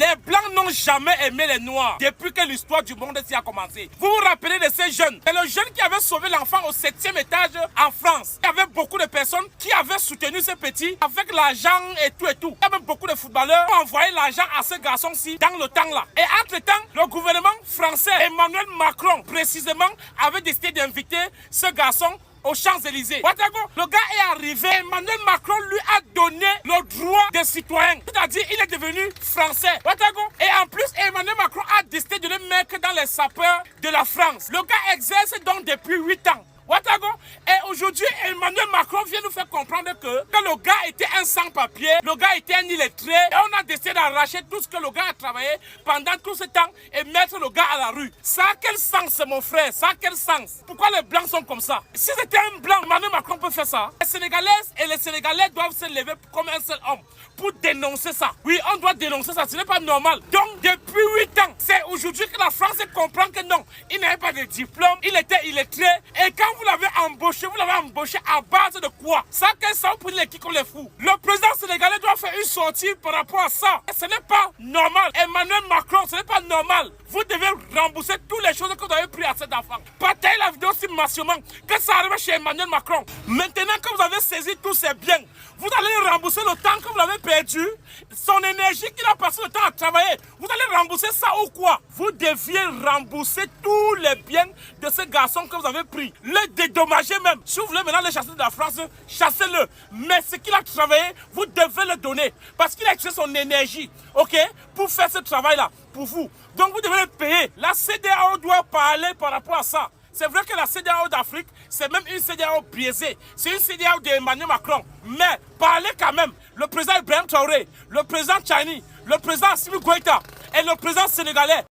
Les Blancs n'ont jamais aimé les Noirs depuis que l'histoire du monde s'y a commencé. Vous vous rappelez de ces jeunes? C'est le jeune qui avait sauvé l'enfant au 7e étage en France. Il y avait beaucoup de personnes qui avaient soutenu ce petit avec l'argent et tout et tout. Il y avait beaucoup de footballeurs qui ont envoyé l'argent à ce garçon-ci dans le temps-là. Et entre-temps, le gouvernement français, Emmanuel Macron, précisément, avait décidé d'inviter ce garçon aux Champs-Élysées. Le gars est arrivé, Emmanuel Macron lui a donné le droit de citoyen. C'est-à-dire, il est devenu français. Et en plus, Emmanuel Macron a décidé de le mettre dans les sapeurs de la France. Le gars exerce donc depuis 8 ans. Et aujourd'hui, Emmanuel Macron vient nous faire comprendre que le gars était un sans-papier, le gars était un illettré, et on a décidé d'arracher tout ce que le gars a travaillé pendant tout ce temps et mettre le gars à la rue. Ça a quel sens, mon frère? Ça a quel sens? Pourquoi les Blancs sont comme ça? Si c'était un Blanc, Emmanuel Macron peut faire ça. Les Sénégalaises et les Sénégalais doivent se lever comme un seul homme pour dénoncer ça. Oui, on doit dénoncer ça, ce n'est pas normal. Donc, depuis 8 ans, c'est aujourd'hui que la France comprend que non, il n'avait pas de diplôme, il était illettré, et quand vous l'avez embauché à base de quoi? Ça, qu'est-ce que ça vous prenez les qui comme les fous? Le président sénégalais doit faire une sortie par rapport à ça. Et ce n'est pas normal. Emmanuel Macron, ce n'est pas normal. Vous devez rembourser toutes les choses que vous avez prises à cet enfant. Partagez la vidéo si massivement que ça arrive chez Emmanuel Macron. Maintenant que vous avez saisi tous ces biens, vous allez rembourser le temps que vous avez perdu, son énergie qu'il a passé le temps à travailler. Vous allez rembourser ça ou quoi? Vous deviez rembourser tous les biens de ce garçon que vous avez pris. Le dédommager même. Si vous voulez maintenant le chasser de la France, chassez-le. Mais ce qu'il a travaillé, vous devez le donner. Parce qu'il a utilisé son énergie, pour faire ce travail-là, pour vous. Donc vous devez le payer. La CEDEAO doit parler par rapport à ça. C'est vrai que la CEDEAO d'Afrique, c'est même une CEDEAO biaisée. C'est une CEDEAO d'Emmanuel Macron. Mais parlez quand même. Le président Ibrahim Traoré, le président Tchani, le président Assimi Goïta et le président sénégalais.